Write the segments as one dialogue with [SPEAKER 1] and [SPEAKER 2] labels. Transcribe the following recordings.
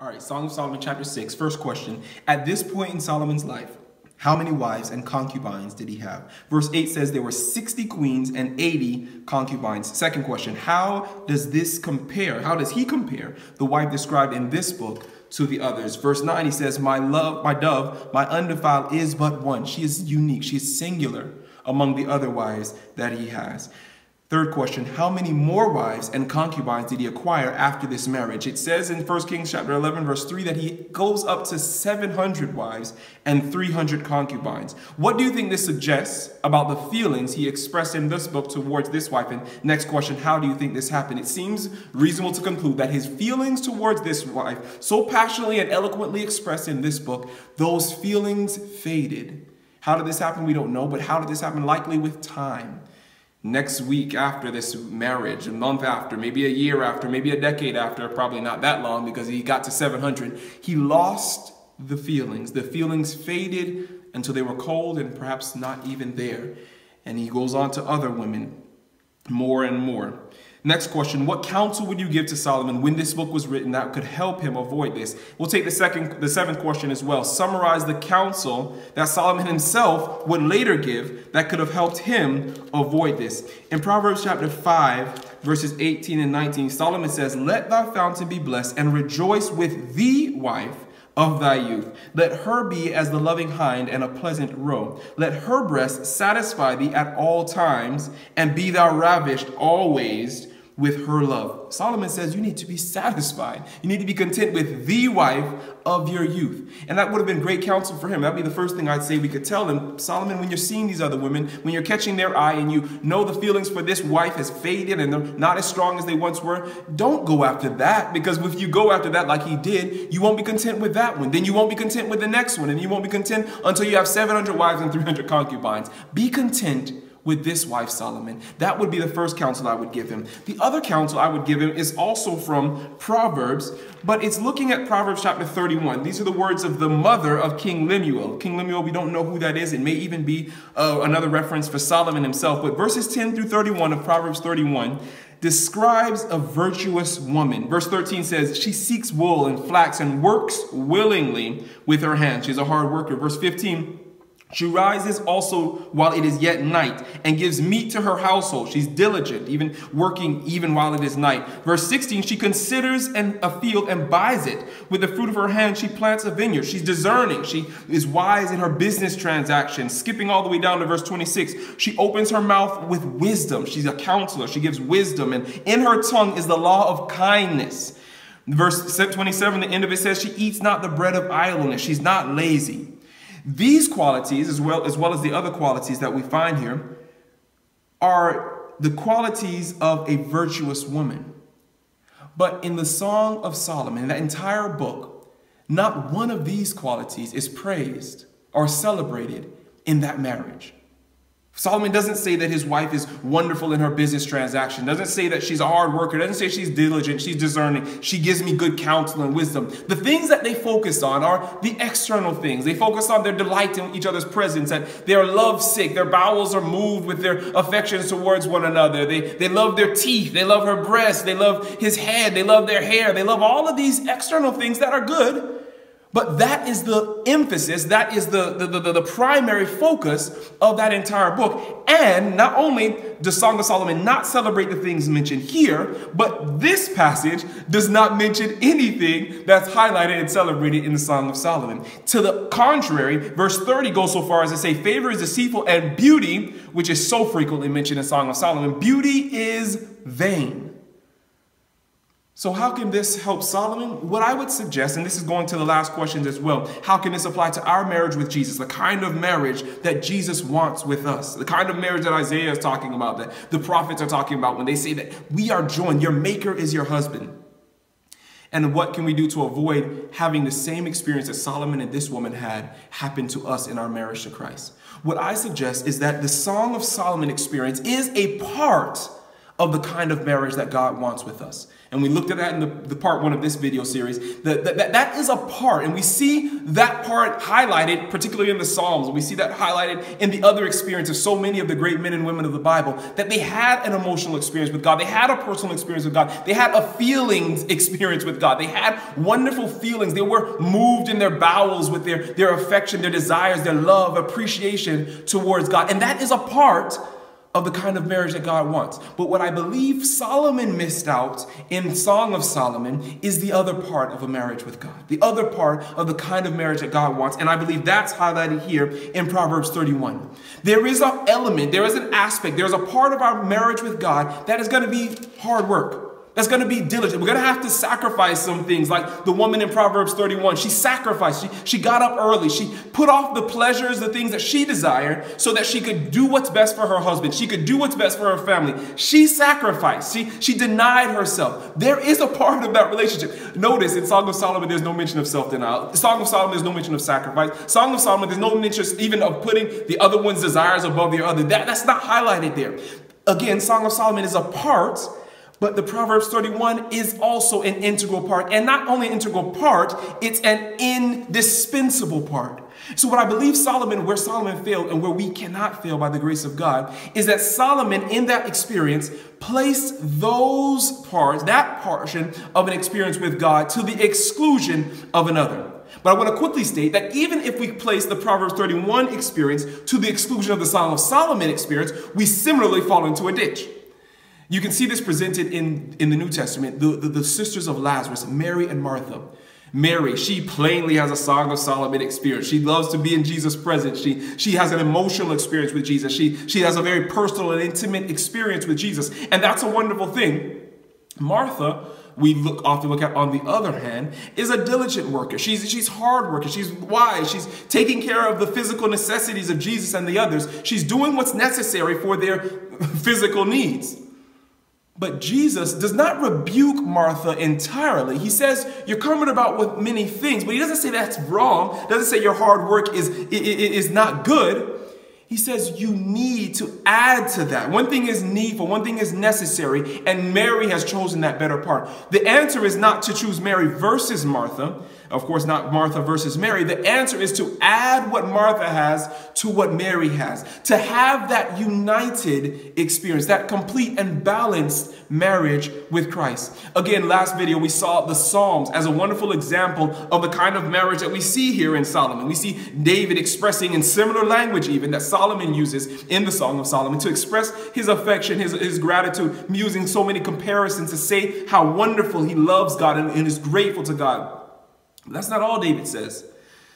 [SPEAKER 1] All right, Song of Solomon, chapter 6, first question. At this point in Solomon's life, how many wives and concubines did he have? Verse 8 says there were 60 queens and 80 concubines. Second question, how does this compare? How does he compare the wife described in this book to the others? Verse 9, he says, my love, my dove, my undefiled is but one. She is unique. She is singular among the other wives that he has. Third question, how many more wives and concubines did he acquire after this marriage? It says in 1 Kings chapter 11, verse 3, that he goes up to 700 wives and 300 concubines. What do you think this suggests about the feelings he expressed in this book towards this wife? And next question, how do you think this happened? It seems reasonable to conclude that his feelings towards this wife, so passionately and eloquently expressed in this book, those feelings faded. How did this happen? We don't know, but how did this happen? Likely with time. Next week after this marriage, a month after, maybe a year after, maybe a decade after, probably not that long because he got to 700, he lost the feelings. The feelings faded until they were cold and perhaps not even there. And he goes on to other women more and more. Next question, what counsel would you give to Solomon when this book was written that could help him avoid this? We'll take the seventh question as well. Summarize the counsel that Solomon himself would later give that could have helped him avoid this. In Proverbs chapter 5, verses 18 and 19, Solomon says, let thy fountain be blessed and rejoice with the wife of thy youth. Let her be as the loving hind and a pleasant roe. Let her breast satisfy thee at all times, and be thou ravished always with her love. Solomon says you need to be satisfied. You need to be content with the wife of your youth. And that would have been great counsel for him. That'd be the first thing I'd say we could tell him. Solomon, when you're seeing these other women, when you're catching their eye and you know the feelings for this wife has faded and they're not as strong as they once were, don't go after that, because if you go after that like he did, you won't be content with that one. Then you won't be content with the next one, and you won't be content until you have 700 wives and 300 concubines. Be content with this wife, Solomon. That would be the first counsel I would give him. The other counsel I would give him is also from Proverbs, but it's looking at Proverbs chapter 31. These are the words of the mother of King Lemuel. King Lemuel, we don't know who that is. It may even be another reference for Solomon himself, but verses 10 through 31 of Proverbs 31 describes a virtuous woman. Verse 13 says, she seeks wool and flax and works willingly with her hands. She's a hard worker. Verse 15, she rises also while it is yet night and gives meat to her household. She's diligent, even working even while it is night. Verse 16, she considers a field and buys it. With the fruit of her hand, she plants a vineyard. She's discerning. She is wise in her business transactions. Skipping all the way down to verse 26, she opens her mouth with wisdom. She's a counselor. She gives wisdom, and in her tongue is the law of kindness. Verse 27, the end of it says, she eats not the bread of idleness. She's not lazy. These qualities, as well as the other qualities that we find here, are the qualities of a virtuous woman. But in the Song of Solomon, in that entire book, not one of these qualities is praised or celebrated in that marriage. Solomon doesn't say that his wife is wonderful in her business transaction, doesn't say that she's a hard worker, doesn't say she's diligent, she's discerning, she gives me good counsel and wisdom. The things that they focus on are the external things. They focus on their delight in each other's presence, that they are lovesick, their bowels are moved with their affections towards one another. They love their teeth, they love her breasts, they love his head, they love their hair, they love all of these external things that are good. But that is the emphasis, that is the primary focus of that entire book. And not only does Song of Solomon not celebrate the things mentioned here, but this passage does not mention anything that's highlighted and celebrated in the Song of Solomon. To the contrary, verse 30 goes so far as to say, favor is deceitful and beauty, which is so frequently mentioned in Song of Solomon, beauty is vain. So how can this help Solomon? What I would suggest, and this is going to the last questions as well, how can this apply to our marriage with Jesus, the kind of marriage that Jesus wants with us, the kind of marriage that Isaiah is talking about, that the prophets are talking about when they say that we are joined, your maker is your husband. And what can we do to avoid having the same experience that Solomon and this woman had happen to us in our marriage to Christ? What I suggest is that the Song of Solomon experience is a part of the kind of marriage that God wants with us. And we looked at that in the part one of this video series. That is a part, and we see that part highlighted, particularly in the Psalms. We see that highlighted in the other experience of so many of the great men and women of the Bible, that they had an emotional experience with God. They had a personal experience with God. They had a feelings experience with God. They had wonderful feelings. They were moved in their bowels with their affection, their desires, their love, appreciation towards God. And that is a part of the kind of marriage that God wants. But what I believe Solomon missed out in Song of Solomon is the other part of a marriage with God. The other part of the kind of marriage that God wants. And I believe that's highlighted here in Proverbs 31. There is an element, there is an aspect, there's a part of our marriage with God that is going to be hard work. That's going to be diligent. We're going to have to sacrifice some things, like the woman in Proverbs 31. She sacrificed. She got up early. She put off the pleasures, the things that she desired, so that she could do what's best for her husband. She could do what's best for her family. She sacrificed. She denied herself. There is a part of that relationship. Notice in Song of Solomon, there's no mention of self-denial. Song of Solomon, there's no mention of sacrifice. Song of Solomon, there's no mention even of putting the other one's desires above the other. That's not highlighted there. Again, Song of Solomon is a part, but the Proverbs 31 is also an integral part. And not only an integral part, it's an indispensable part. So what I believe where Solomon failed and where we cannot fail by the grace of God, is that Solomon in that experience placed those parts, that portion of an experience with God, to the exclusion of another. But I want to quickly state that even if we place the Proverbs 31 experience to the exclusion of the Song of Solomon experience, we similarly fall into a ditch. You can see this presented in the New Testament, the sisters of Lazarus, Mary and Martha. Mary, she plainly has a Song of Solomon experience. She loves to be in Jesus' presence. She has an emotional experience with Jesus. She has a very personal and intimate experience with Jesus. And that's a wonderful thing. Martha, we often look at, on the other hand, is a diligent worker. She's hard worker. She's wise. She's taking care of the physical necessities of Jesus and the others. She's doing what's necessary for their physical needs. But Jesus does not rebuke Martha entirely. He says, you're coming about with many things, but he doesn't say that's wrong. Doesn't say your hard work is not good. He says you need to add to that. One thing is needful, one thing is necessary, and Mary has chosen that better part. The answer is not to choose Mary versus Martha. Of course, not Martha versus Mary. The answer is to add what Martha has to what Mary has. To have that united experience, that complete and balanced marriage with Christ. Again, last video, we saw the Psalms as a wonderful example of the kind of marriage that we see here in Solomon. We see David expressing in similar language even that Solomon uses in the Song of Solomon to express his affection, his gratitude, using so many comparisons to say how wonderful he loves God and is grateful to God. But that's not all David says.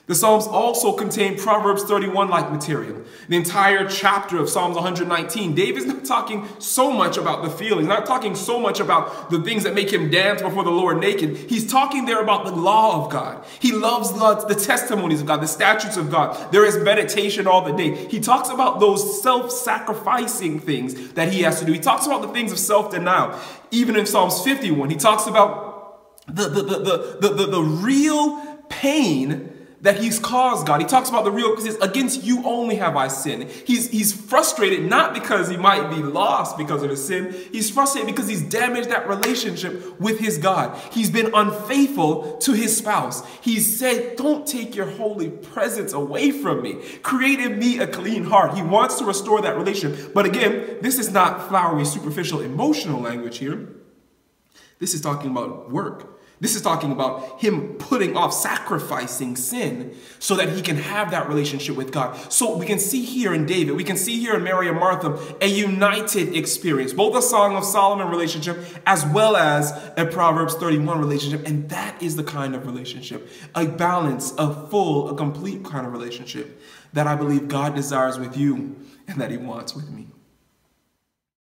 [SPEAKER 1] The Psalms also contain Proverbs 31-like material. The entire chapter of Psalms 119, David's not talking so much about the feelings, not talking so much about the things that make him dance before the Lord naked. He's talking there about the law of God. He loves the testimonies of God, the statutes of God. There is meditation all the day. He talks about those self-sacrificing things that he has to do. He talks about the things of self-denial. Even in Psalms 51, he talks about the real pain that he's caused God. He talks about the real, because against you only have I sinned. He's frustrated not because he might be lost because of his sin. He's frustrated because he's damaged that relationship with his God. He's been unfaithful to his spouse. He's said, don't take your holy presence away from me. Create in me a clean heart. He wants to restore that relationship. But again, this is not flowery, superficial, emotional language here. This is talking about work. This is talking about him putting off, sacrificing sin so that he can have that relationship with God. So we can see here in David, we can see here in Mary and Martha, a united experience, both a Song of Solomon relationship as well as a Proverbs 31 relationship. And that is the kind of relationship, a balance, a full, a complete kind of relationship that I believe God desires with you and that he wants with me.